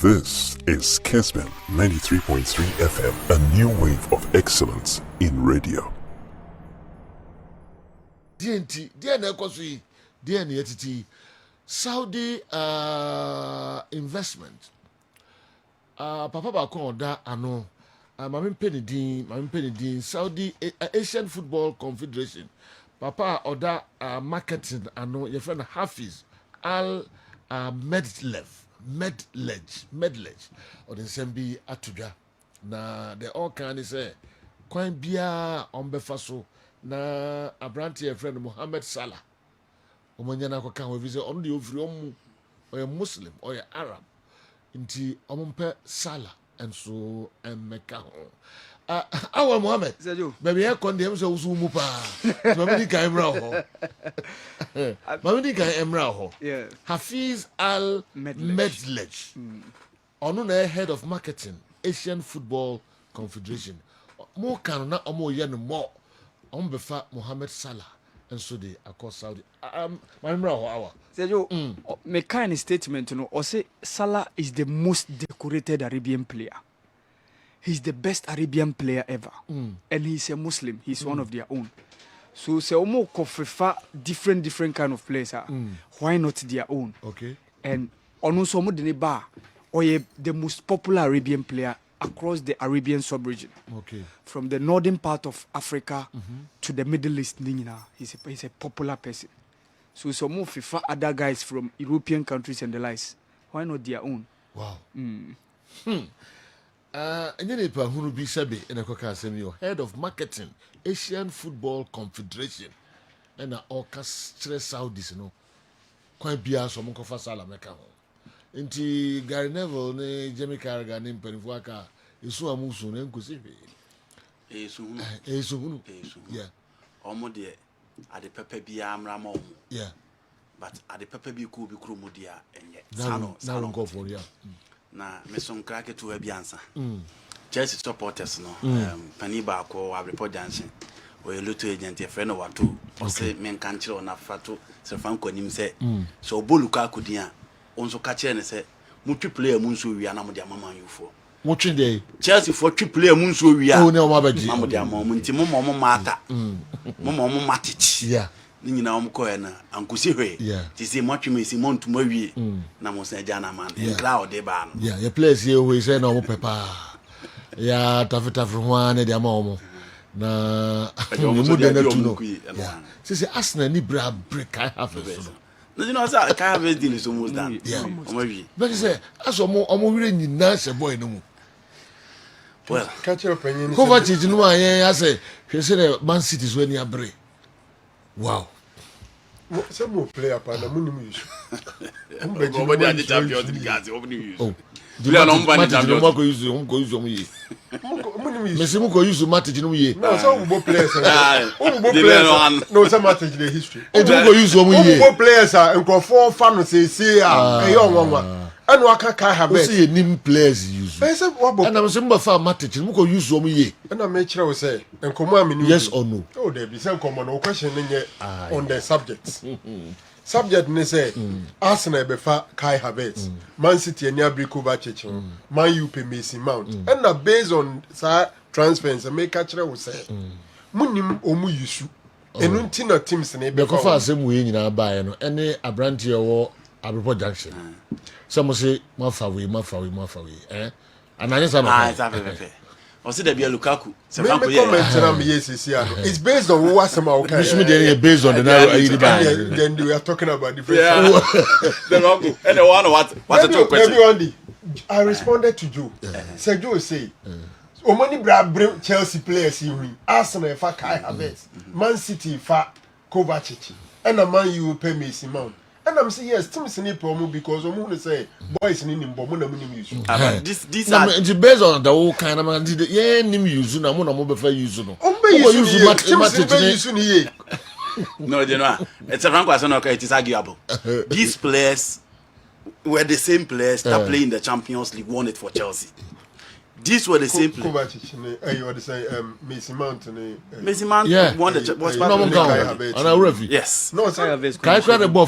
This is Kessben 93.3 FM, a new wave of excellence in radio. DNT, DNT, Saudi investment. Papa Bako da ano. Mamin Penny Saudi Asian Football Confederation. Papa Oda marketing ano your friend Hafiz Al Medlej or the same be atuja na the all can say kwan bia ombefa so na abranti your friend Mohammed Salah omanya na kwaka we visit on the ofri or a Muslim or a Arab inti ompe Salah and so meka ho awa Mohammed baby e kon dem so usu mu pa mamidi kan emra ho Yeah. Hafiz Al Medlej ono na head of marketing Asian Football Confederation mo kan na omo ye no mo on befa Mohammed Salah and so they across Saudi emra ho awa Sergio, me kind statement, or say Salah is the most decorated Arabian player. He's the best Arabian player ever. And he's a Muslim. He's one of their own. So, say, omo prefer different kind of players. Why not their own? okay And also, omo deneba, or the most popular Arabian player across the Arabian sub-region. okay From the northern part of Africa to the Middle East, he's a popular person. So some more FIFA other guys from European countries and the likes. Why not their own? wow enye pa hunu bi sabe na kwaka asem yo head of marketing Asian Football Confederation na orchestra Saudis no kwan bia so mo kofa Salah meka ho nti Gary Neville ne Jamie Carragher ne mpanifo aka esu amusu na nkosi hwe esu hunu yeah Omo de ade pepe bia amra ma omo yeah but ade pepe bi ko bi kro mu dia enye now go for yeah na me son krake to ha bi ansa Chelsea supporters no pani ba ko wa report dancing we luto agent e friend wato o say men kan kire ona fato se fan ko nim se so boluka akudia onso ka kire ne se mutwi player mu nso wi ana mo dia mama yufo mutwi dey Chelsea for twi player mu nso wi a o ne o mabaji mama dia mama nti mo mata mo matich yeah ni nyina ko na ankusi hwe ti se mo tweme si mo ntuma wie na mo se ja na man en cloud de ba no yeah your place here we say no mo pepa ya tafita from ne dia ma omo na mu de na tu no yeah say Arsenal ni bra break I have so no you know say I have a deal so almost done yeah omo wie but say aso omo wire nyina se boy no mu well catch your opinion Kovacic no ayen ase hwe say Man City so ani abre wow some more player pa na munum use omo de ade champions league gas omo ni use oh Julian on ban champions mo ko use omo ye munum use Messi mo ko use Matic no ye no some more players no some match the history e mo ko use omo ye more players are nkofo fa no say e onwa and waka ka have it see nim players use I say what and I'm saying fa Matic mo ko use omo ye na me kire we say nkomo amini yes or no oh there be say nkomo no question nye on the subject subject ne say Arsenal be fa Kai Havertz Man City any Kovacic Man U pe Mason Mount and na based on sa transfers make kire we say munim omu yusu enu nti na teams na be ko fa asem we nyina baaye no ene abranti ewo Abripo Junction some say mafa we ananye sa no it's a pepe o se de bia Lukaku se me fan ko ye comment na me yes it's based on what some okay Bishop dey based on the narrow then we are talking about different the wrong and the one what to talk question everyone I responded to Joe said Joe say omani bra Chelsea players in Arsenal fa Kai Havertz Man City fa Kovacic and a Man U pay Mason Mount and I'm saying yes teams need problem because omo say boys need nimbo mo na mo nim use this are based on the whole kind of man yeah nim use na mo be fa use no use Matic no you know it's a franco question okay it is arguable these players were the same players that play in the Champions League won it for Chelsea These were the same players. Kovacic, you were the same, Mason Mount, Mason Mount won the was part of the Yes. No, Kai cry the ball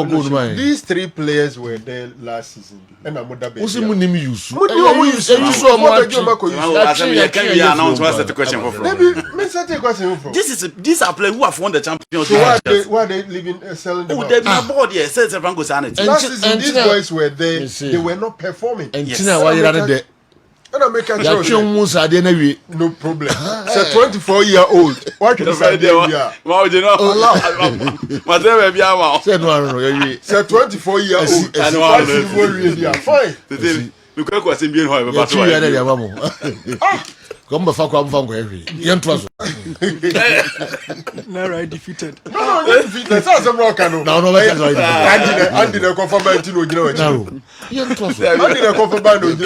good man. these 3 players were there last season. And I'm not Who's him name use? you so much. Can we announce what's the question for? These are players who have won the Champions League. Why are they living selling them? Oh, they've been aboard here. Says Franco Sanity. Last season, these boys were there. They were not performing. And Tina, why you running there? And I make a choice. No problem. It's a 24-year-old. What can you say? Wow, you know. Whatever, it's a 24-year-old. Fine. Look at what's in being Come back from every young trust. Nara defeated. No, defeated. That's a rock. No, Andy, the confirmation, you know. Young trust. Andy, the confirmation,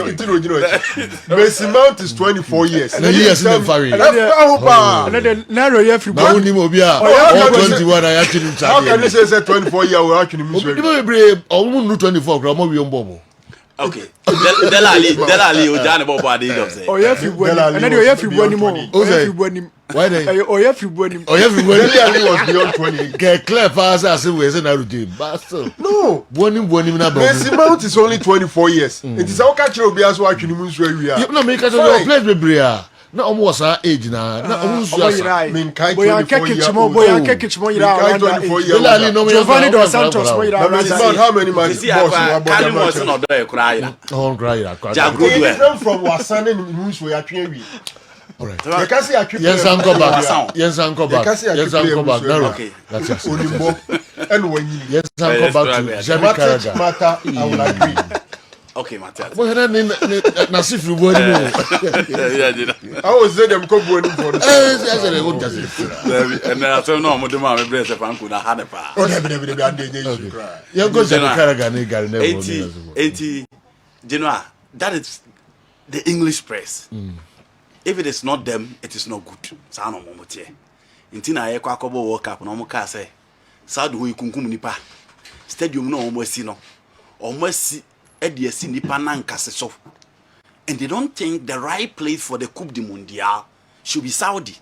Mason Mount is 24 years. And years in the fire. Another narrow everybody. 21. I actually. How can you say 24-year-old actually? Almost 24. Grandma, we on Bobo. Okay. Delali Ojana Bobo Adigo say. Oh, yeah, Why they? Oh, yeah, everybody was beyond 20. Get clear pass as we say now routine. But still. No. One na Mason Mount is only 24 years. It is how catch you be as watching him where we are. You know me catch you play be na almost our age na almost mean kai 24 years Giovanni dos Santos how many matches from Wasane news we are trying. All right. Yes, Uncle back. Yes, Uncle back. Yes, Uncle back. Okay. That's it. And when you yes, Uncle back to Jamie Carragher. Matter, I will agree. Okay, Matthias. Well, Nasif, you were. I was saying them come for the. And then I told no, I'm going to my brace if I'm going to have a pa. You're going to Carragher, 80, Genoa. That is the English press. If it is not them, it is not good. Sano momotie. Intina ye kwa kobo World Cup no mo ka say. Sadu hu ikunkum nipa. Stadium no omo si no. Omo si e de si nipa na nkase so. And they don't think the right place for the Coupe du Mondial should be Saudi.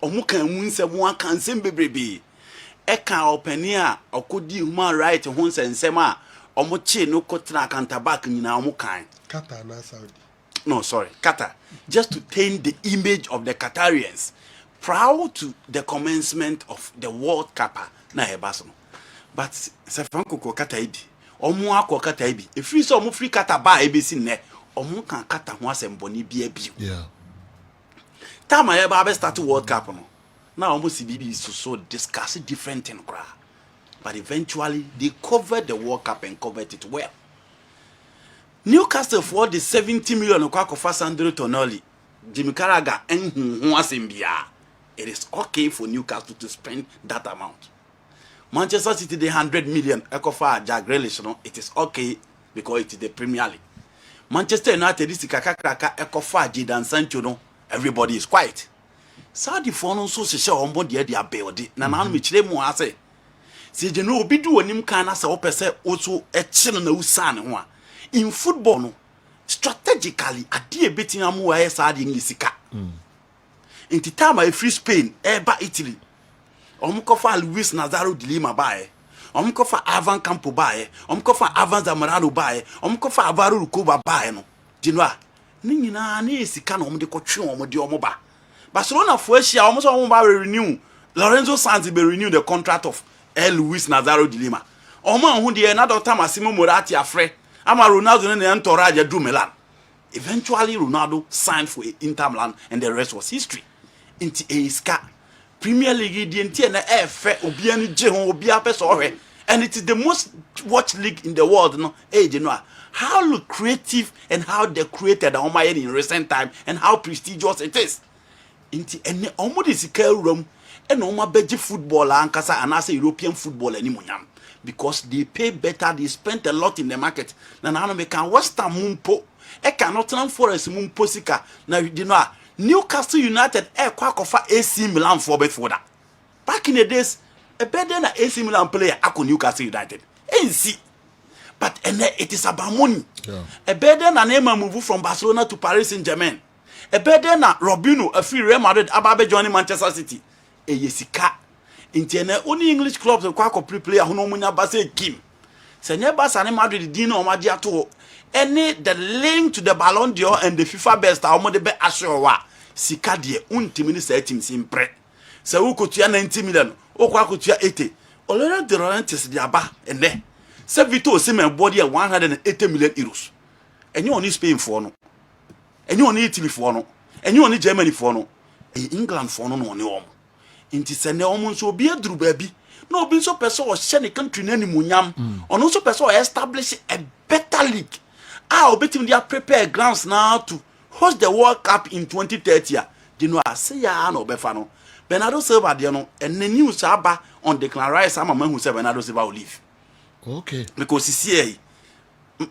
Omo kan mu nsem wan kan nsem bebrebe. E kan opani a okodi human right ho nsem a omo che no kotra counterback nyina omo kan. Qatar na Saudi. No, sorry, Qatar. Just to taint the image of the Qatarians prior to the commencement of the World Cup. Na hebaso. But se Franco ko Qatar ibi. Omo akọ Qatar ibi. E free so omo free Qatar ba ebesi ne. Omo kan Qatar ho asemboni bi abi. Yeah. Time I ever start World Cup no. Now almost CBB is so discuss different thing cra. But eventually they covered the World Cup and covered it well. Newcastle for the 70 million for Sandro Tonali, Jimmy Carragher, and Huasimbia. It is okay for Newcastle to spend that amount. Manchester City, the 100 million, for Jack Grealish, no, it is okay because it is the Premier League. Manchester United, this is Kaka, for Jadon Sancho, no, everybody is quiet. Saudi for no so se on board the building. Nana Michele Moase. Say, you know, be do him can as a opposite also a channel no son. In football, no, strategically, a dear betting a more side in Lisika. In the time I free Spain, by Italy. Omkofa Luis Nazaro de Lima bae. Omkofa Avan Campo bae. Omkofa Avan Zamorano bae. Omkofa Avaru Kuba bae no. Dinwa. Nina ni sika no de kotwe omo de omo ba. Barcelona for Asia almost omo ba renew. Lorenzo Sanz be renew the contract of Luis Nazaro de Lima. Omo hu de another time Massimo Moratti afre. Ama Ronaldo ne entourage do Milan. Eventually Ronaldo signed for Inter Milan and the rest was history. Inti Eiska Premier League di enti na efe obi ani je ho obi apeso ohwe, and it is the most watched league in the world no age no. How lucrative and how they created in recent time and how prestigious it is. Inti ene omo de sika rum and omo beji football ankasa anase European football ani munyam. Because they pay better, they spend a lot in the market. Na na me can Western Mumpo, e can Nottingham Forest Mumpo sika. Na you know Newcastle United kwa kofa AC Milan for before that. Back in the days, a better than AC Milan player ako Newcastle United. See. But it is about money. Yeah. A better than Neymar move from Barcelona to Paris Saint-Germain. A better than Robinho, a free Real Madrid, Ababe joining Manchester City. A yesika. Interne only English clubs and quack player who no munya base Kim. Senye Barca Madrid dino omadia to any the link to the Ballon d'Or and the FIFA best omo be asure sika de untimi se team simpre. Se wo kotua 90 million, wo kwa kotua 80. Olera de Laurentiis de aba ene. Se Vito Osimhen body 180 million euros. Enye oni Spain for no. Enye oni Italy for no. Enye oni Germany for no. England for no no oni omo. Inti se ne omo nso obi aduru baabi. No obi nso person o hye ne country na nimunyam. Ono nso person o establish a better league. Obetim dia prepare grounds now to host the World Cup in 2030. You know say ya no befa no. Bernardo Silva de no and the news aba on Declan Rice ama man who say Bernardo Silva will leave. Okay. Because see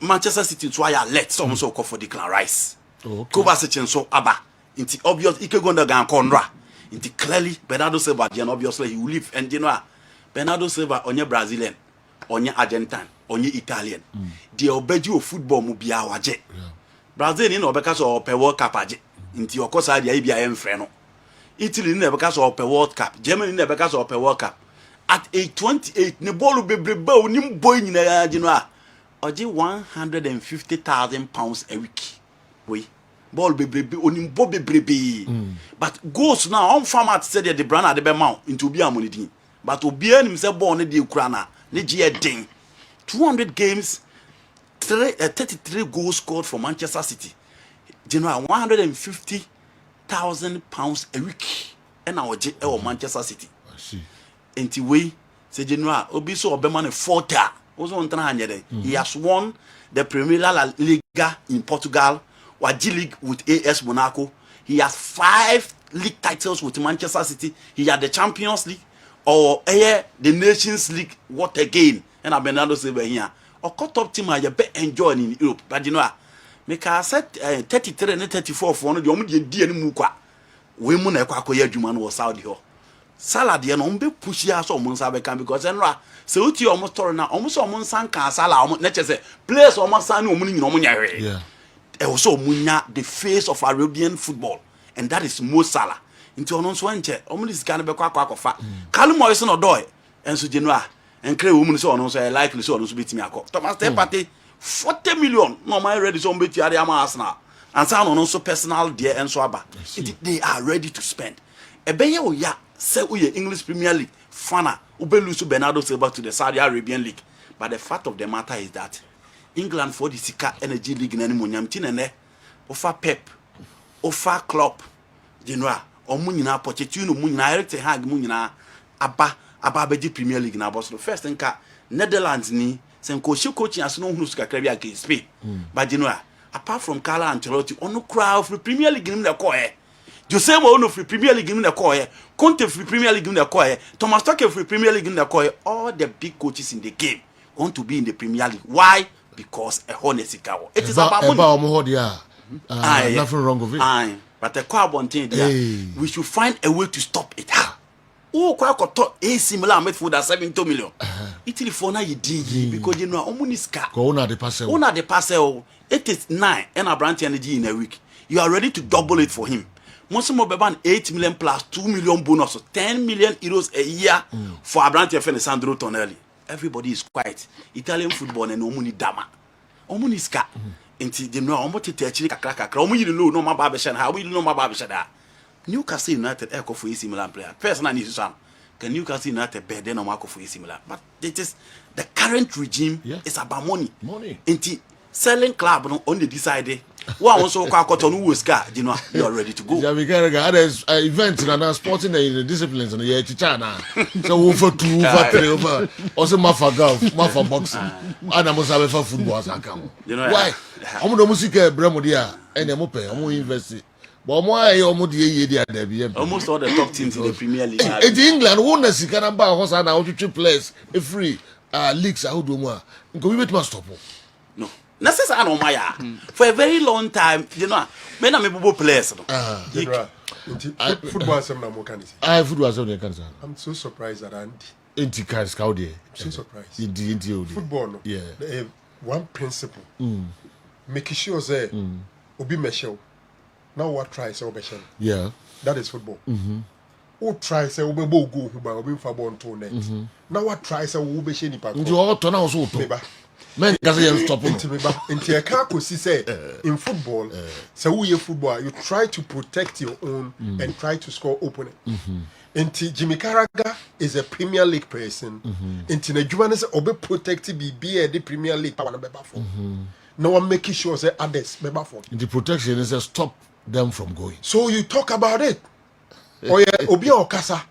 Manchester City to ya let some so call for Declan Rice. Okay. Kovacic so aba. Inti obvious ike go ndaga konra. Inti clearly Bernardo Silva de obviously he will leave, and you know Bernardo Silva onye Brazilian, onye Argentine, onye Italian. The obeji of football mu bia waje. Brazil ni no beka so pe World Cup aje. Inti okosa dia bia emfre no. Italy ni beka so pe World Cup. Germany ni beka so pe World Cup. At age 28 ni ball bebrebe onim boy nyina ya ji no a oje 150,000 pounds a week. We ball bebrebe onim bo bebrebe. But goals now on format said the brand at the bema into bi amoni din. But obi anim say ball ne dey kura na ne je den. 200 games, 33 goals scored for Manchester City. General 150,000 pounds a week. And our Manchester City. I see. Enti we say General obi so obema ne 40. He has won the Premier Liga in Portugal, G League with AS Monaco. He has 5 league titles with Manchester City. He had the Champions League or the Nations League. What again? And Bernardo Silva here. Or cut up team I be enjoying in Europe. But you know, make I said 33 and 34 for one of the only dear Muka. We mun a quack Juman was Saudi. Salah de no be push ya so mun sabe kan because enra se uti almost story na almost mun san kan Salah almost na chese players almost san no mun nyina mun nyare. Yeah. E also munya the face of Arabian football, and that is Mo Salah. Into ono so nche omun is kan be kwa akofa. Callum Morrison no doy enso Genoa enkre wo mun so ono so likely so ono so betimi akọ. Thomas Partey 40 million no man ready so beti ade ama Arsenal. And san ono so personal there enso aba. They are ready to spend. Ebeye o ya say we English Premier League fana ubelu Bernardo Silva to the Saudi Arabian League. But the fact of the matter is that England for the Sika Energy League na nimunyam tinene offer Pep offer Klopp Genoa omu nyina Pochettino mu nyina Erik ten Hag mu nyina aba beji Premier League na boss. First nka Netherlands ni senko shi coaching as no hunu suka krabia against Spain. But Genoa apart from Carlo Ancelotti ono crowd for Premier League nim na ko Jose Mourinho free Premier League in the core, Conte free Premier League in the core, Thomas Tuchel free Premier League in the core. All the big coaches in the game want to be in the Premier League. Why? Because a honest cow. It is about money. Nothing wrong with it. But the car thing there, we should find a way to stop it. Oh, quite AC Milan made for that 70 million. Italy for now you did because you know Omuniska. Go on the parcel. Ona the parcel. It is 9 and a branch energy in a week. You are ready to double it for him. Most of them 8 million plus 2 million bonus, so 10 million euros a year for Abrante and Sandro Tonelli. Everybody is quiet. Italian football and omuni dama. Omuni ska. Inti de no omote techiri kakra. Omu no no ma ba be sha na. We no ma ba be sha da. Newcastle United e ko for AC Milan player. Personally is some. Can Newcastle United be then no ma ko for AC Milan. But it is the current regime is about money. Money. Inti selling club no only decided one also kwakoto no ska, you know, you are ready to go. Yeah, we get events and sporting the disciplines and the chichana. So over 2 over 3 over also mafa golf, mafa boxing. And I must have for football as I come. You know why? I'm the music bremo dia and I'm open, I'm invest. But why almost almost all the top teams in the Premier League. In England, one is can buy horse and out to players a free leagues how do more. Go we must stop. No. Necessary no maya. For a very long time, you know, men are maybe players. Football some na mo kan say. Football some na kan say. I'm so surprised that Andy. Inti cars cow there. I'm so surprised. Inti football no. Yeah. one principle. Make sure say obi meshel. Now what try say obeshen. Yeah. That is football. Who try say obi go who ba obi fa ball to net. Now what try say wo be she nipa. Nti o to na so to. Men ka say you stop no. Nti e ka ko si say in football say who you football you try to protect your own and try to score opponent. Nti Jimmy Carragher is a Premier League person. Nti na djuma say obi protect BB the Premier League power na beba for. Now I'm making sure say others beba for. The protection is to stop them from going. So you talk about it. Oh yeah, obi okasa.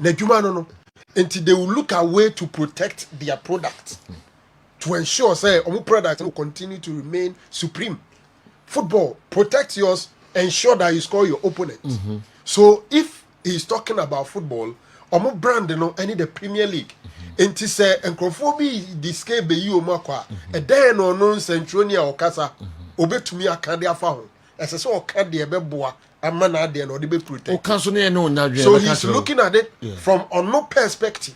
Na djuma no. Nti they will look a way to protect their product. To ensure say our product will continue to remain supreme. Football, protect yours, ensure that you score your opponent. So if he's talking about football, our brand no any the Premier League. Enti say enkrofo this be you makwa. E den no no Centronia okasa. Obetumi akade afa ho. Ese se okade e beboa ama na ade no de be protect. Okanso ne no na dwen. So he's looking at it from no perspective.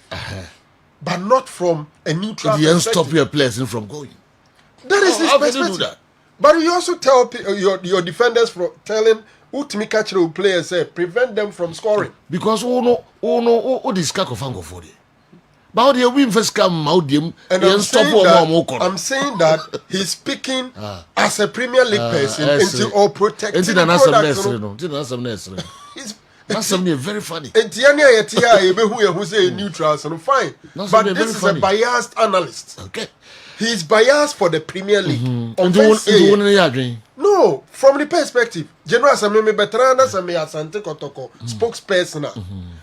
But not from a neutral You perspective. stop your players from going. That is his How can you perspective. do that? But you also tell your defenders from telling Utimi catcher players say prevent them from scoring. Because who this cack of ango for it. But they win first come out them And and I'm saying that he's speaking as a Premier League person until all protecting Until the that's product. That's something very funny. Who say neutral, so fine. That's But very this is funny. a biased analyst. Okay. He's biased for the Premier League. No, from the perspective, General Sameme Betrana Same Asante Kotoko, spokesperson.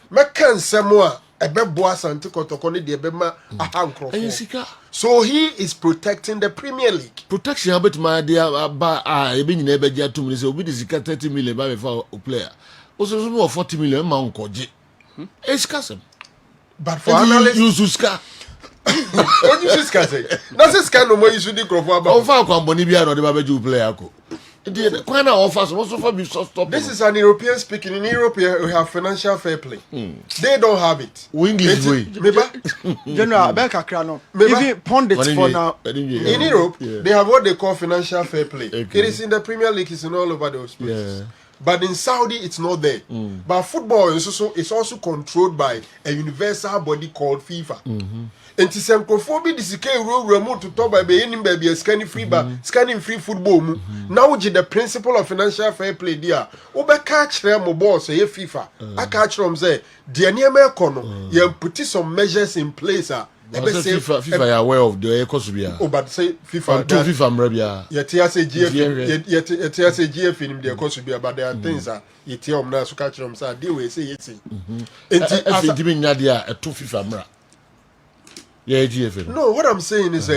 Mekan Samoa, Ebeboa Asante Kotoko, ni Debema Ahankro. So he is protecting the Premier League. Protection about my dear being never get 2 minutes, will be the 30 million by a player. Also, 40 million man koji. It's custom. But for analysts, you ska. what you say? That's a scan no more you should do about. Offer Bonibia or the Babu player. This is an European speaking. In Europe, we have financial fair play. They don't have it. English way. General Becca Crano. Even pundits for now. In Europe, they have what they call financial fair play. It is in the Premier League, it's in all over those places. But in Saudi, it's not there. But football is also controlled by a universal body called FIFA. And to some conformity, this is remote to talk by any baby scanning free football. Now, the principle of financial fair play, dear. Oba catch them boss, say FIFA. I catch them say, dear near Mekono, you put some measures in place. FIFA are aware of the ecosubia. Oh, but say FIFA. FIFA, Mrabia. Yet, GF in the ecosubia, but there are things that you tell them now to catch them. So, they will say it's Nadia a 2 FIFA Mra. Yeah, GF. No, what I'm saying is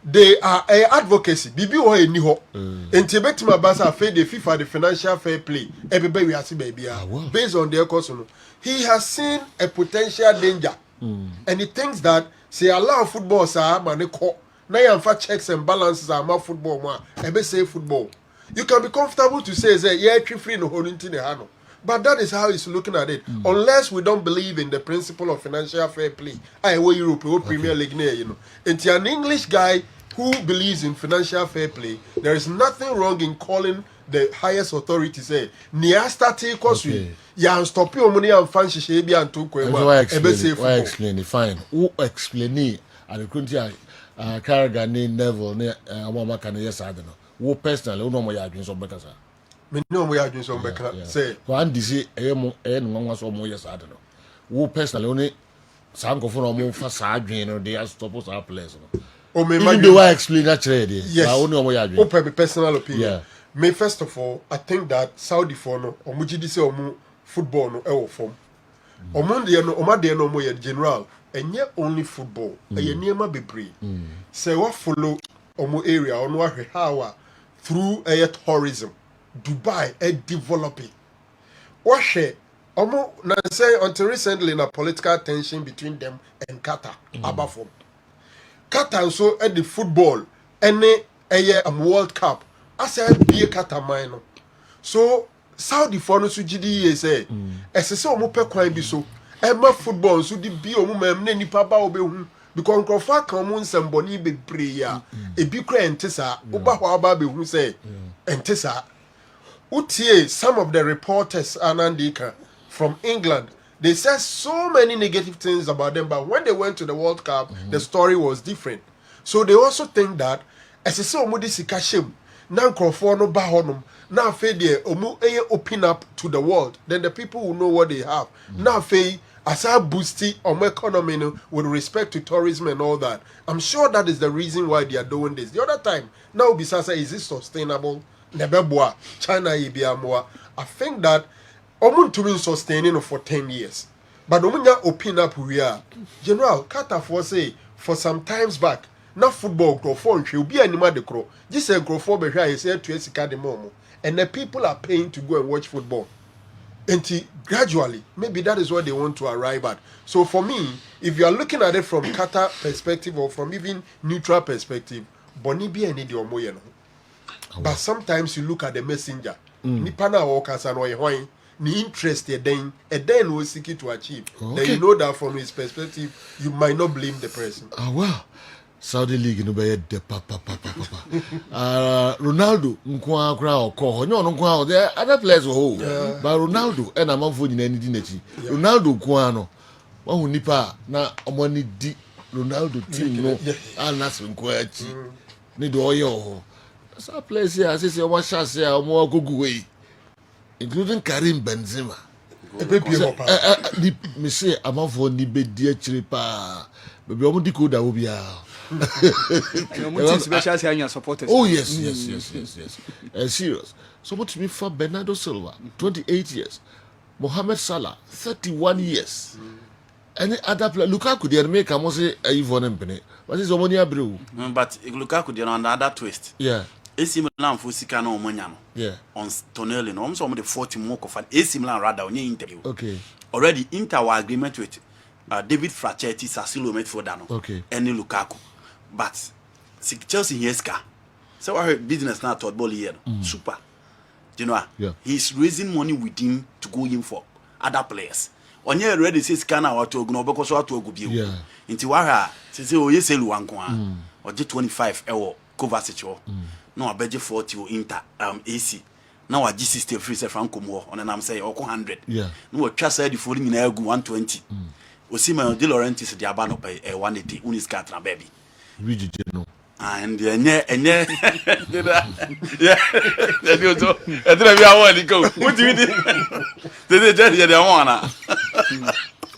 they are a advocacy. Bibi or a niho. And Tibet Mabasa fed the FIFA the financial fair play. Everybody we are see baby. Based on their custom. He has seen a potential danger. And he thinks that say allow football sir man call. Now you have checks and balances are more football man. Ebe say football. You can be comfortable to say yeah free no holding in the hand. But that is how he's looking at it. Unless we don't believe in the principle of financial fair play. I will Europe, Premier League, you know. And to an English guy who believes in financial fair play, there is nothing wrong in calling the highest authority say, Niasta take us ya stop your money and fancy shaby and two why explain it fine. Who explain it? And the country Carragher Neville near Mama can yes I don't know. Who personally no more yards on better. Me no we are doing some back say one disease one was more yes I don't know. Who personally only Sanko for more for Sadrian they are stop our players. Even though I explain that trade, yes, open personal opinion. Yeah. Me first of all, I think that Saudi for no omujidi say omu football no ewo form. Omonde no omade no mo ye general enye only football. Eye niema bebre. Say what follow omu area ono ahwe how through tourism. Dubai developing. What share omu na say until recently na political tension between them and Qatar about form. Qatar so at the football any World Cup. I said be a Qatar so Saudi for no sugidi say ese se omo pe kwan bi so e ma football so di bi omo mem na nipa ba obehu because nkrofo kan mu nsemboni bebree a ebi kra entesa oba ho aba be hu say entesa utie some of the reporters anandika from England. They said so many negative things about them, but when they went to the World Cup, the story was different. So they also think that as a so mudi sikashim, nan krofo no ba honum, na fe de omu eye open up to the world, then the people will know what they have. Na fe as a boosty on economy with respect to tourism and all that. I'm sure that is the reason why they are doing this. The other time, now Bisasa, is it sustainable? Nebeboa, China ibiamoa. I think that omun to be sustaining for 10 years. But omunya open up we are. General Carter for say for some times back, na football grow for will be animal de crow. This a grow for behind is here to esika the momo. And the people are paying to go and watch football. And gradually, maybe that is what they want to arrive at. So for me, if you are looking at it from Qatar perspective or from even neutral perspective, Boni be any the omoyeno. But sometimes you look at the messenger. Nipa na workers and why ni interested then and then will seek it to achieve. Then you know that from his perspective, you might not blame the person. Well. Saudi League no be de papa. Ronaldo nkwa kra okọ onye onu nkwa there other players who but Ronaldo and amanfo nyina ni di nachi Ronaldo nkwa no wahu nipa na omoni di Ronaldo team no anas nkwa achi ni do oye ho some players here say omo chance here omo agogu we including Karim Benzema me say amanfo ni be di achire pa be omo di ko da obia. Supporters. Oh yes. Serious. So what to me for Bernardo Silva, 28 years. Mohamed Salah, 31 years. Any other player, Lukaku they make a mose a Yvonne Pene. What is Omonia Brew? But Lukaku they on another twist. Yeah. AC Milan for Sikano Omonyano. Yeah. On Tonelli, no, almost the 40 more of an AC Milan rather on your interview. Okay. Already Inter were agreement with David Fracchetti, Sassuolo Medfordano. Okay. And Lukaku. But Chelsea Hieska. So I heard business now toward ball here. Super. Do you know? Yeah. He's raising money with him to go in for other players. On here already says scanner or to go because what to go be. Yeah. Into Wara says oh yes Luanko or G25 or Kovacic. No I bet 40 or Inter AC. Now a G60 free Franco more on and I'm saying 100. Yeah. No trust said the following in 120. Osima De Laurentiis the Abano pay 180 Uniscatra baby. We no. And yeah, that you so. I don't know how to go. What do you do? They just the one.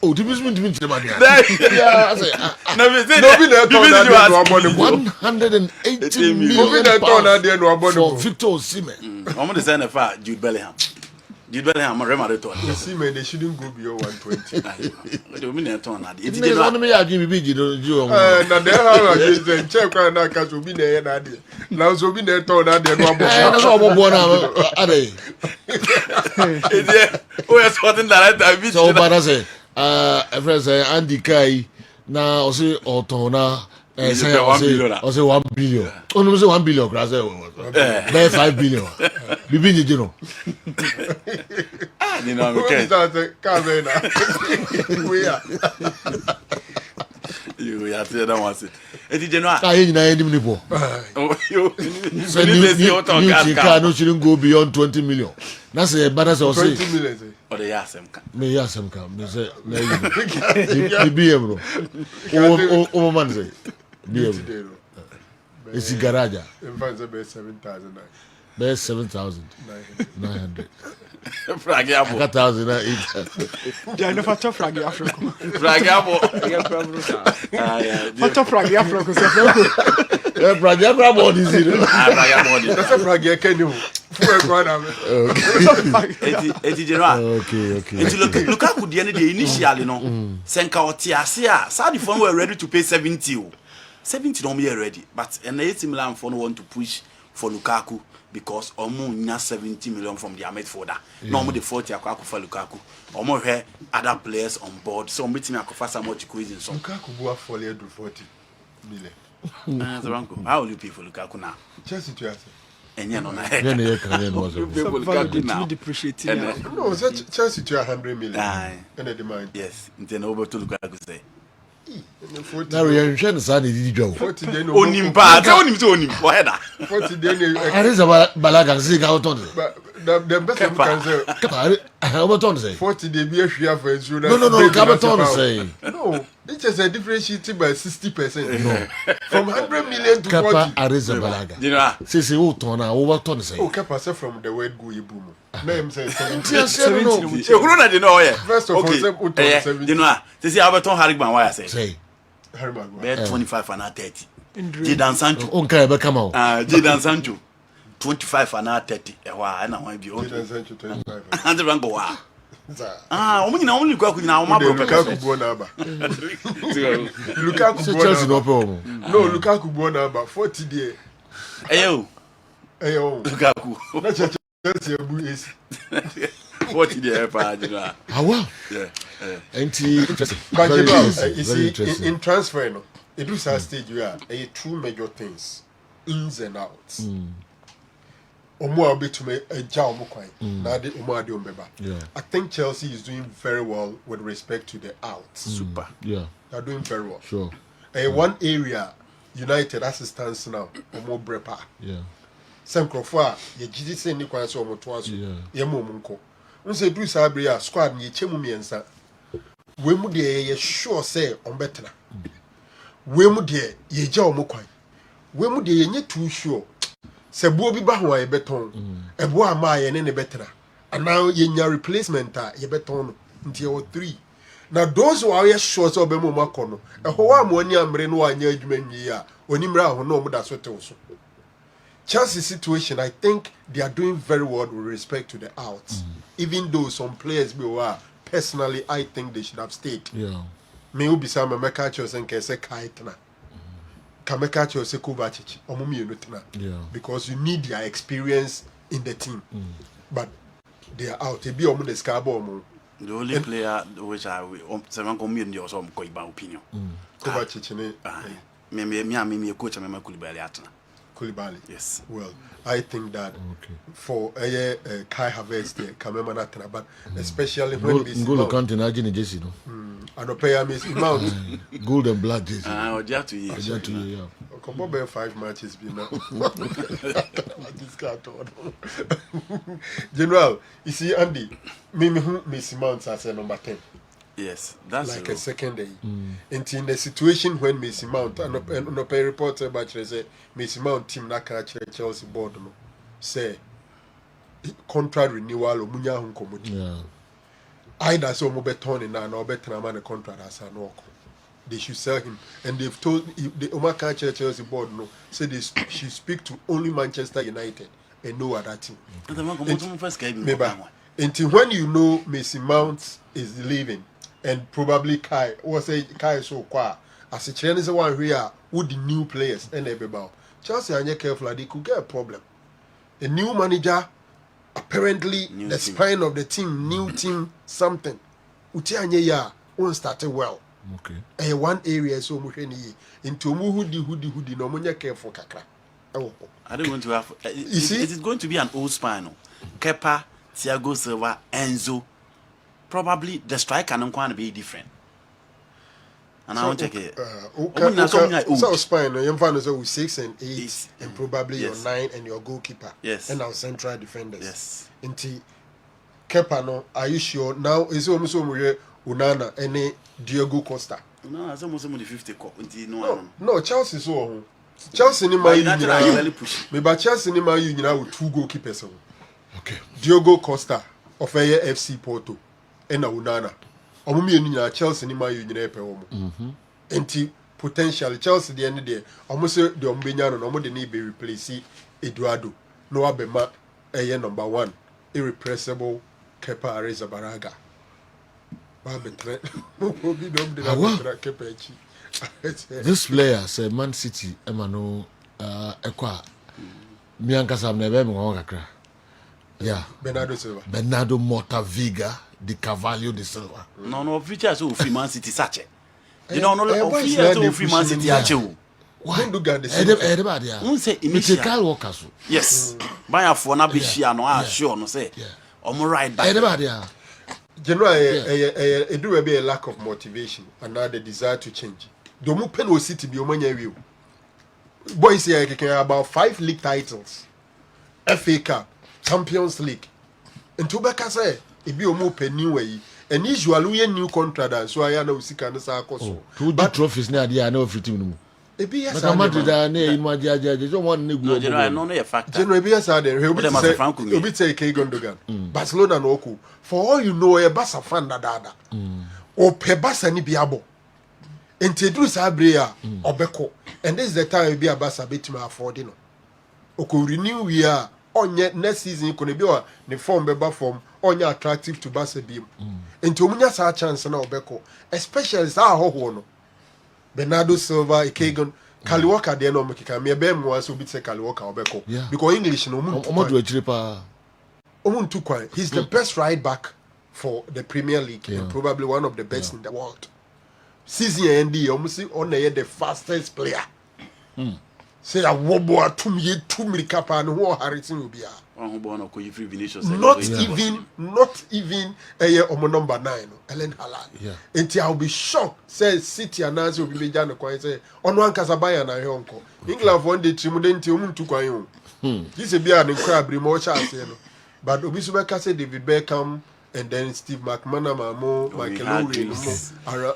Oh, the business to me about Yeah, no, 180 million for Victor Osimhen. I'm going to send a far Jude Bellingham. Jude Bellingham, Real Madrid. Osimhen, they shouldn't go beyond 120. What do you mean? It's not me. I give you. Now they have a check right now because we be there. Now so be there. Told that they no more. That's all born now. Are they? Oh, yes, what in that I beat. So, but I say, friend say Andy Kai na o say otona. Say 1 billion. Oh no, say 1 billion. Crazy. 5 billion. Bibi ni jeno. You know, okay. You have to that once. Et tu know, I ain't any more. you no shouldn't go beyond 20 million. That's a but that's 20 million. or the Yasem. Me Yasem come. Me say, me be able. Oh man say. Be able. It's Garaja. In fact, it's 7,000. There's 7,900. Fragable. 1,008. They never talk Fragi Africa. Fragable. What talk Fragi Africa? Fragable is it? That's a Fragi can you? Okay. Look at the end of the initially, no. Senka or Tiasia. Saudi phone were ready to pay 70. 70 don't be ready. But an AC Milan phone want to push for Lukaku. Because almost 70 million from the Ahmed Foda. No the 40 akwa for Lukaku. Almost here other players on board. So meeting me akwa some much quizzing so. Lukaku go for 40 million. How will you pay for Lukaku now? Chelsea to answer. And you know na. No, Chelsea to 100 million. And the demand. Yes, then over to Lukaku say. Now we are trying to sign the job. 40 days. Onimpa, tell him to onim. Why 40 days. Balaga say out on it. But the best of can say, How about on say? 40 days be a share for insurance. No, Cabaton say. No, it's just a differentiating by 60%. No. From 100 million to Kappa 40. Areza Balaga. You know, Say, who turn over ton say. Oh, Kappa say from the word go boom. Name says 70. you know, yeah. First of all, say, you know, they say Alberton Harrigan, why I say. Say. Bet 25 and 30. Jidan Sancho. Okay, but come on. Jidan Sancho. 25 and 30. Why I know why be on. Jidan Sancho 25. And the rango. Only go now. My Lukaku Bonaba. Lukaku Chelsea no Bonaba. problem. No, Lukaku Bonaba. 40 days. Ayo. Ayo. Lukaku. That's Chelsea is 40 days, you know. Ah, well. Yeah. But you know, you see, in transfer, no, it was a stage where two major things, ins and outs. Omo be to me a job na de omo ade ombeba. I think Chelsea is doing very well with respect to the outs. Super. Yeah. They're doing very well. Sure. One area United assistance now omo brepa. Yeah. Some crofo ye gidi say ni kwan so omo to aso. Yeah. Ye mo nko. Unse du sabria squad ni chemu miensa. We mu de ye sure say on betena. We mu de ye ja omo kwan. We mu de ye nye too sure. Se buo bi ba ho a ye beton. Ebo ama ye ne betena. And now ye nya replacement a ye beton nti ye 3. Now those who are sure so be mo makono. E ho wa mo ani amre no anya adwuma nyi a onimra ho no mo da so tew so. Chelsea situation, I think they are doing very well with respect to the outs. Even though some players were personally, I think they should have stayed. Yeah. Me will be some American Chelsea and say Kaitna. Kameka Chelsea Kovacic, Omumi Nutna. Yeah. Because you need their experience in the team. But they are out. They be on the Scarborough. The only player which I will seven community or some opinion. Kovacic, me coach and my Koulibaly. Yes. Well, I think that for Kai Havertz there, Kamemana, but especially when this Gold account in Argentina, Jesse, no. And pay Miss Mount. Gold and black Jesse. Oh, just 2 years. Yeah. Come on, 5 matches be now. General, you see, Andy, Miss Mount as a number 10. Yes, that's like a second day. In the situation when Messi Mount and no pay reporter about say Messi Mount team na catch Chelsea board no say contract renewal o munya hun komodi. Yeah. Either so mo beton na or beton man contract as an work. They should sell him, and they've told the Omaka Chelsea board no say they should speak to only Manchester United and no other team. Until when you know Messi Mount is leaving. And probably Kai so qua as a Chinese one here with the new players and everybody. Chelsea are careful, they could get a problem. A new manager, apparently new the team. Spine of the team, new team, something. Utianye ya won't start well. Okay. And one area so much into hoodie no munya careful kakra. I don't want to have you see it is going to be an old spine. Kepa, Thiago Silva, Enzo. Probably the striker and going to be different. And so, I want to check it. So spine, your fan is 6 and 8, and probably your 9 and your goalkeeper. Yes. And our central defenders. Yes. Inti Kepa, no, are you sure? Now is almost Unana and Diego Costa. No, it's almost the 50. No, Chelsea so. Chelsea ni my union. Maybe Chelsea ni my union with 2 goalkeepers. Okay. Diego Costa of FC Porto. Ena Unana. Omumi nyina Chelsea ni ma nyina epe wo mo. Enti potential Chelsea the end there. Omo se de ombenya no omo de ne be replace Eduardo. No abema number 1 irrepressible Kepa Arrizabalaga. Ba betre. Obi dom de Kepa echi. This player say Man City emano ekwa miankasa na be me won kakra. Yeah. Bernardo Motaviga de Carvalho de Silva. No, features of free Man City Sache. You know, no, features of free Man City Ache. Why? Everybody. Say yes. Buy a phone, Abishia, no, I sure, no say. Right back. Everybody. it do be a lack of motivation and now the desire to change. Domu pen will city be omanya view. Boys here can about 5 league titles, FA Cup, Champions League. And Tobacco say it be omo pen new way. And usually new contract so I know sika na sa koso. But trophies na dia na everything. Ebi yes, I don't want no, General, I know no fact. General, ebi yes, Obi say K Gundogan. Barcelona no oku. For all you know, a Barca fan da. O pe Barca ni biabo. Enti sa brea obeko. And this is the time be a Barca betima afford no. Oko renew we are onye next season ko ne bi o ne form beba form onye attractive to Barca beam. Enti omunya sa chance na obeko. Especially sa hoho no. Bernardo Silva, Ikegon, Kaliwoka, they no make me a bem was bit say Kaliwoka obeko. Because English no he's the best right back for the Premier League and probably one of the best in the world. Season end almost on the fastest player. Say a wobo to me 2 millicapa and who Harrison will be not even a year or number 9 Ellen Haaland. Until I'll be shocked. Says City and Nancy will be done say on one Casabaya and Hongkong. England one day Trimudenti to Quayon. This is a incredible more chance, but Obisubeka said David Beckham and then Steve McManaman, Michael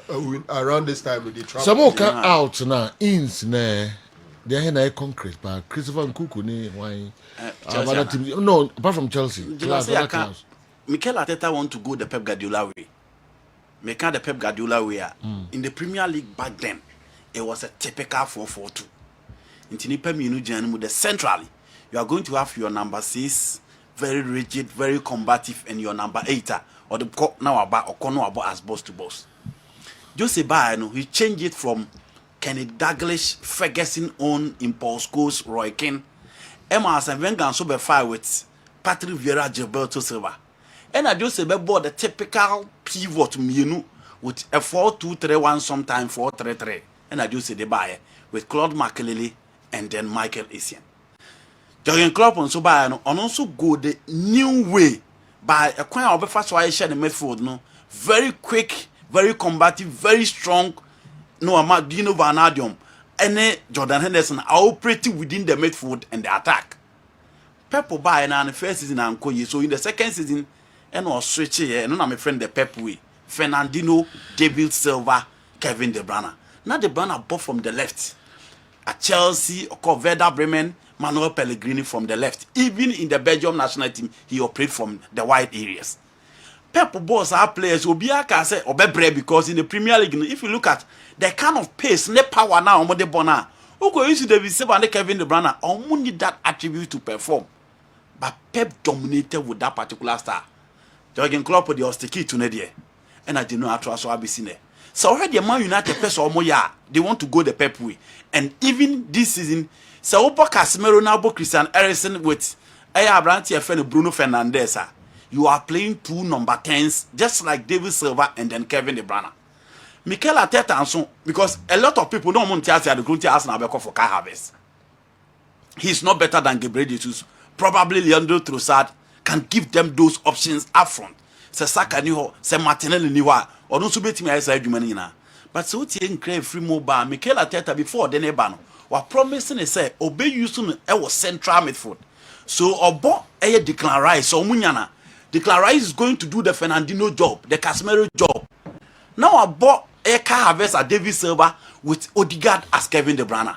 Owen around this time with the trouble. Some come out now, ins ne. They are concrete, but Christopher Nkuku ni why? Other teams, no, apart from Chelsea. Mikel Arteta want to go the Pep Guardiola way. Make the Pep Guardiola way. In the Premier League back then, it was a typical 4-4-2. In Tinipa Minu the centrally, you are going to have your number 6, very rigid, very combative, and your number 8 or the now about or corner about as boss to boss. Jose Bayano, he changed it from Kenny Douglas, Ferguson own impulse goes Roy Keane, Emma and Wenger so be fire with Patrick Vieira, Gilberto Silva. And I just say board the typical pivot Mienu with a 4-2-3-1, sometime 4-3-3. And I just say the buyer with Claude Makelele and then Michael Essien. Jurgen Klopp on so buy and also go the new way by a kind of first why share the midfield no very quick, very combative, very strong. No, Dino Van Adium, and Jordan Henderson are operating within the midfield and the attack. Pep will buy in the first season and Koye. So in the second season, and was switch here, and I'm a friend the Pep way. Fernandinho, David Silva, Kevin De Bruyne. Now De Bruyne bought from the left. At Chelsea, or Werder Bremen, Manuel Pellegrini from the left. Even in the Belgium national team, he operated from the wide areas. Pep boss our players will be can say obebre because in the Premier League, if you look at the kind of pace, the power now, on the bona, who go into David Silva and Kevin De Bruyne, or need that attribute to perform. But Pep dominated with that particular star. Jurgen Klopp the Ostiki to Nadia, and I did not trust so seen there. So already a Man United person or more, they want to go the Pep way, and even this season, so Opa Casemiro now Christian Eriksen with Brandt friend Bruno Fernandes. You are playing 2 number 10s, just like David Silva and then Kevin De Bruyne. Mikel Arteta and so, because a lot of people don't want to ask the Grunti Arsenal for Kai Havertz. He's not better than Gabriel Jesus. Probably Leandro Trossard can give them those options up front. Se Saka niho, se Martinelli niwa, or don't submit me as a human. But so it's crave free mobile. Mikel Arteta before the Nebano were promising to say, obey you soon, was central midfield. So, Obo, Declan Rice, or Munyana. Declan Rice is going to do the Fernandinho job, the Casemiro job. Now I bought Kai Havertz at David Silva with Odegaard as Kevin De Bruyne.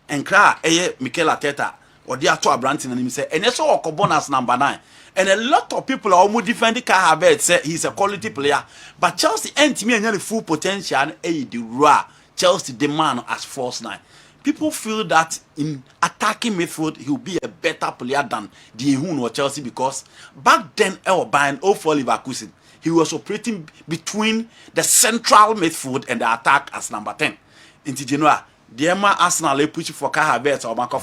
And cry Mikel Arteta or the Ato Branton and him say, and that's all Cobon as number 9. And a lot of people are almost defending Kai Havertz, say he's a quality player. But Chelsea ain't me and full potential and the raw Chelsea demand as false 9. People feel that in attacking midfield, he'll be a better player than the Ehun or Chelsea because back then, Bayern for Leverkusen, he was operating between the central midfield and the attack as number 10. In Genoa, the Emma Arsenal push for Kai Havertz or Marco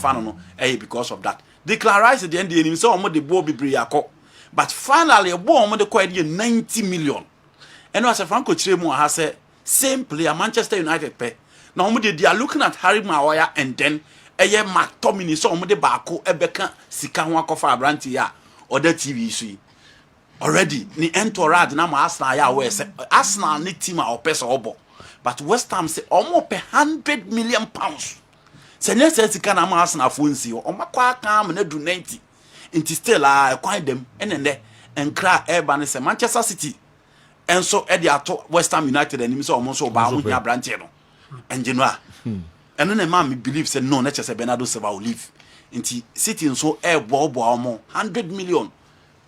because of that. Declan Rice at the end of the game, so the ball be Briaco. But finally, a ball on the quite 90 million. And as a Franco Chiremo has said, same player, Manchester United pay. Now they are looking at Harry Maguire and then McTominay so the Bako Ebeka Sika Wako for Abrantia or the TV. already ni entourage na ma Arsenal ya we say Arsenal ni team a opesa obo but West Ham say omo pay £100 million. Say ne say sika na ma Arsenal fo nsi o makwa aka am na do 90 inti still kwan dem enende enkra eba ne say Manchester City enso e dey ato West Ham United anim say omo so ba ho nya branch no enjinua eno na ma me believe say no na chese Bernardo Silva will leave inti City nso e bo omo 100 million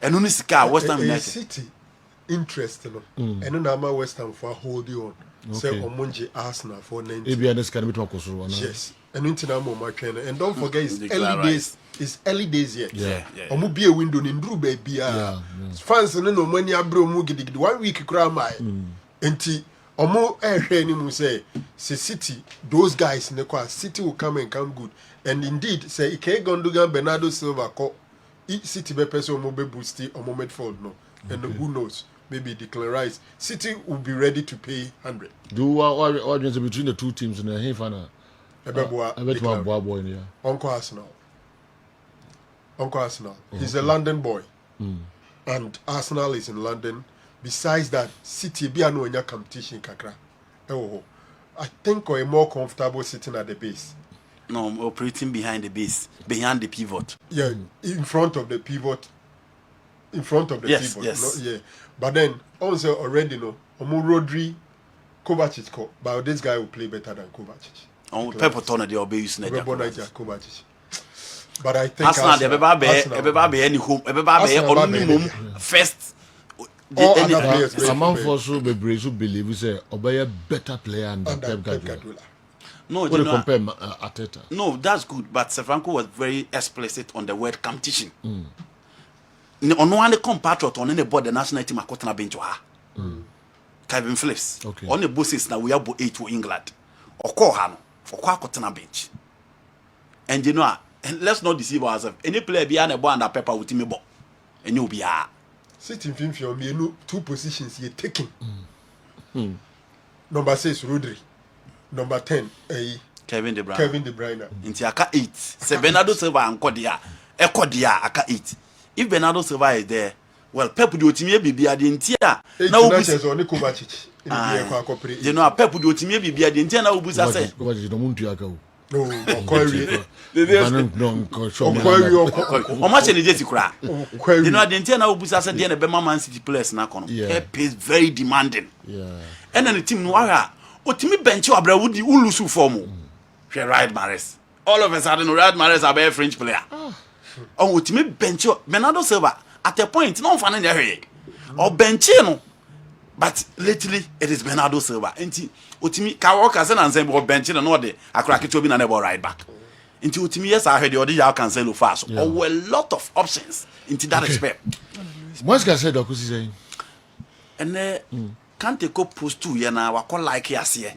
eno ni sika West Ham United City interest no eno na ma West Ham for hold you on say omonje Arsenal for 90 ABNS can be talk so yes eno ntina mo ma twen and don't forget it's early days yet omo be a window ni nduru ba bia fans no mani abro mu gidigidi 1 week kura mai enti omo ehwe ni mu say City those guys ne kwa City will come and come good and indeed say Ike Gundogan Bernardo Silva ko City be person omo be boost omo midfield no and who knows maybe Declan Rice City will be ready to pay 100 do what between the two teams in the Hafana Ebeboa boy yeah Uncle Arsenal he's a London boy and Arsenal is in London. Besides that, City be no nya competition kakra. I think we're more comfortable sitting at the base. No, operating behind the base, behind the pivot. Yeah, in front of the pivot. In front of the pivot. Yes. No, yeah. But then also already no, Omo Rodri, Kovacic ko, but this guy will play better than Kovacic. On Pep Tona they obey using Kovacic. But I think Arsenal be any home, on minimum first. Other players among for so be believe say Obey better player than Pep Guardiola. No, what do you compare Arteta? No, that's good, but Franco was very explicit on the word competition. On one compatriot on any board the national team akotana bench wa. Kevin Phillips. Okay. On the bosses na we have 8 to England. Oko ha no for kwa akotana bench. And you know, and let's not deceive ourselves. Any player be an ebo under Pepper with me bo. And you be sitting film you 2 positions you're taking. Number 6 Rodri. Number 10 Kevin De Bruyne. Inti aka 8. Se Bernardo Silva anko dia. Eko dia aka 8. If Bernardo Silva is there, well Pep di otimi bibia de ntia na obusi on Kovacic. You know Pep di otimi bibia de ntia na obusa say. Kovacic no muntu aka o. No, Okwari. Omache ni jeti kura. You know the ntia na obusa say dey na be Man City players na kono. Pep is very demanding. Yeah. And then the team no ara otimi bench abra wudi ulusu form. She Riyad Mahrez. All of a sudden Riyad Mahrez are a French player. Oh, otimi bench Bernardo Silva at a point no fan na hwe. Or bench no. But lately it is Bernardo Silva. Enti otimi ka work as an say bo bench no de akra keto bi na nebo right back. Enti otimi yes I heard the other ya cancel fast. Or a lot of options into that respect. What's guy said Okusi saying? And can't take up post 2 ye na wa call like yase.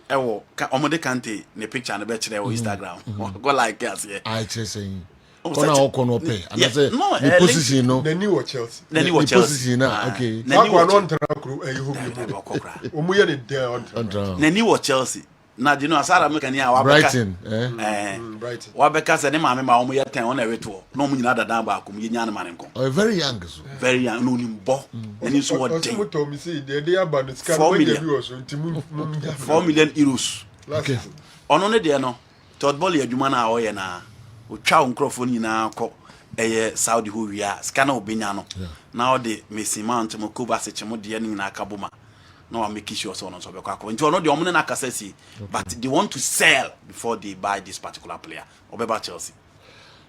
Ewo omode kante ne picture na be kire o Instagram. Go like yase. I just saying Kona okono pay. And I say the position no. The new Chelsea. The new Chelsea. Position na okay. That one on Trakru you hope. Omuye ne there on. The new Chelsea. Na you know asara make any wa Brighton, Brighton. Wa beka se ne ma me ma omo ye 10 on ereto. No omo nyina dada ba akom ye nya na mane nko. Oh, very young so. Very young no nimbo. Any so what day. Omo to me say they about the scan 4 when million. they do also ntimu 4 million euros. Okay. Ono ne de no. Todd Bolle adwuma na oye na. Otwa nkrofo nyina akọ eye Saudi ho wia scanner obenya no. Now the Messi Mount mo Kuba se chemo de nyina akaboma. No, I'm making sure so be kwako. Nti ono de omo na kasasi, but they want to sell before they buy this particular player. Obeba Chelsea.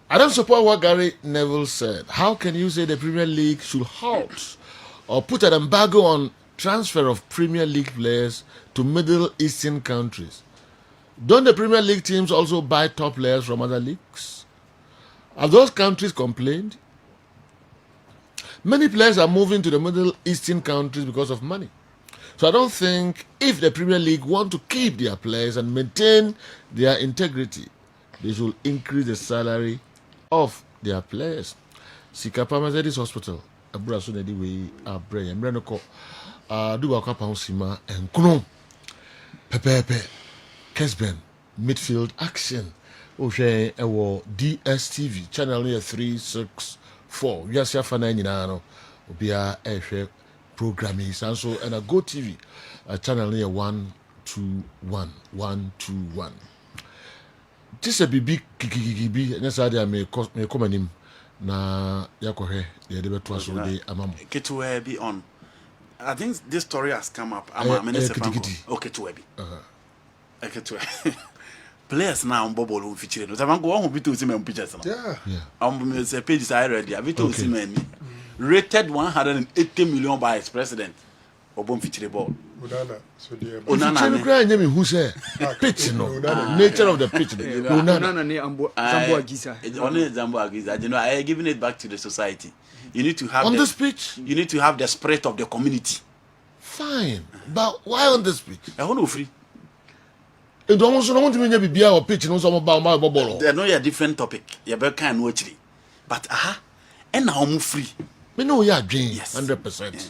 I don't support what Gary Neville said. How can you say the Premier League should halt or put an embargo on transfer of Premier League players to Middle Eastern countries? Don't the Premier League teams also buy top players from other leagues? Have those countries complained? Many players are moving to the Middle Eastern countries because of money. So I don't think if the Premier League want to keep their players and maintain their integrity, they should increase the salary of their players. Sikapa Mazedis Hospital, Abraso Nedi we Abre, and Renoko, Duba Sima, and Kuno, Pepe, Kessben, midfield action. Oshe Ewo DSTV, channel 364. Yes, Yafana Ninano. obia ehwe programming sanso and a Go TV channel near 121. This a bibi kikikibi nyasa dia me come anim na yakohwe de beto aso de amam Ketuwe be on. I think this story has come up. I'm a minister. Okay, Ketuwe be. Ketuwe. Players now on Bobo will feature. No, I'm going to be to see my pictures. Yeah. Say pages I read. I've been to see me rated 180 million by its president. Obon feature ball. Unana, so dear. Onana cry nyame who say pitch no nature of the pitch Onana ne Zambo Agiza. Only Zambo Agiza. You know, I giving it back to the society. You need to have on this pitch. You need to have the spirit of the community. Fine, but why on this pitch? I want to free. And don't want to mean bibia or pitch no some about my bubble. They know a different topic. You better kind watch but and now I'm free. Me know you are dream 100%.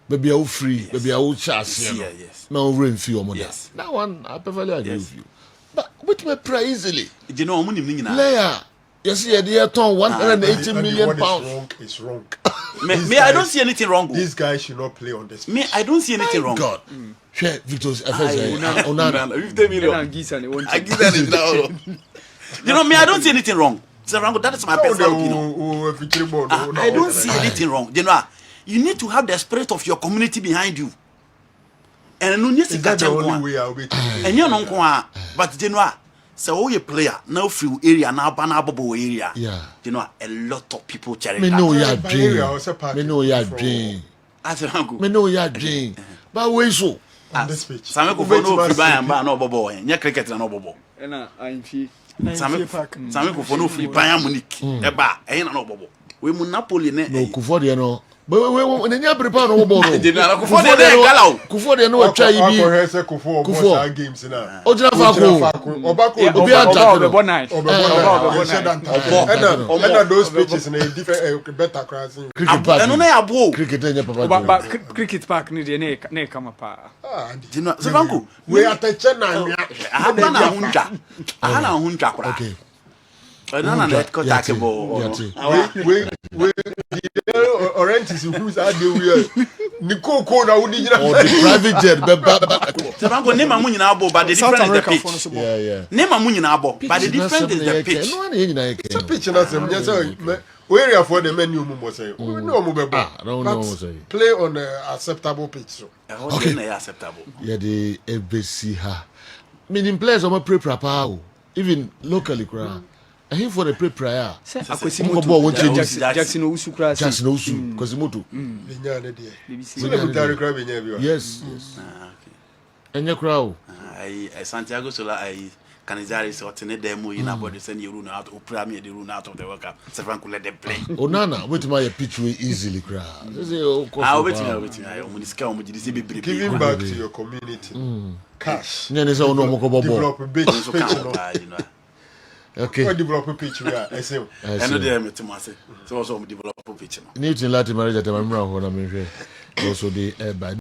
Baby, I free. Baby, I will chance. Yes. No rain for your mother. Yes. That one I perfectly agree with you. But with me pray easily. You know, money meaning player. You see, a dear ton 180 million pounds. It's wrong. Me, I don't see anything wrong. This guy should not play on this. Me, I don't see anything wrong. God. Share Victor's Onana. 50 million. You know, me, I don't see anything wrong. That is my personal opinion. I don't see anything wrong. You know, you need to have the spirit of your community behind you. And no need to catch the only way I'll be. And you know, but you know, so you player now free area now banabo area. Yeah. You know, a lot of people charity. Me know your dream. Me know your dream. Me know your dream. But where so? On this pitch. Some go for no free buy and buy no bobo. Nya cricket na no bobo. Na anfi. Some go for no free buy and Munich. Eba, e na no bobo. We mu Napoli ne. No Kufo de no. We nya prepare no bobo no. Kufo de gala. Kufo de no try bi. Kufo games na. Ojina fa ko. Obako obi attack Obo nine. And those pitches in a different better crossing. Cricket park. Eno na ya bo. Cricket nya papa. But cricket park ni de ne kama pa. You know, so Franco, we are touching na. Aha na hunja kura. Okay. Na let ko take bo. We oranges who's are the Nico na udi jina. Or the private jet be. So Franco name amu nyina abo but the difference is the pitch. Yeah. Name amu nyina abo but the difference is the pitch. No one nyina yake. So pitch na sem nya say we area for the menu mo say. We know mo be bo. No one say. Play on a acceptable pitch so. Okay, na acceptable. Yeah, the ABC ha. Meaning players are pre prapa o. Even locally kra. I hear for the pre prior. Akwesi Jackson Owusu kra. Jackson Owusu Kosimoto. Benya na dia. BBC. So le butari kra benya bi wa. Yes. Okay. Enye kra o. I Santiago Sola I Canizari so tene demo in about the send you run out or premier the run out of the World Cup. So Franco let them play. Onana wait my pitch way easily kra. I waiting. I on this count with the BB. Giving back to your community. Cash. Nyane say ono moko bobo. Develop a big pitch, you know. Okay. What develop a pitch we are. I say. I know they are to myself. So also develop a pitch. Newton Latin marriage at my mra ho na me hwe. Also the by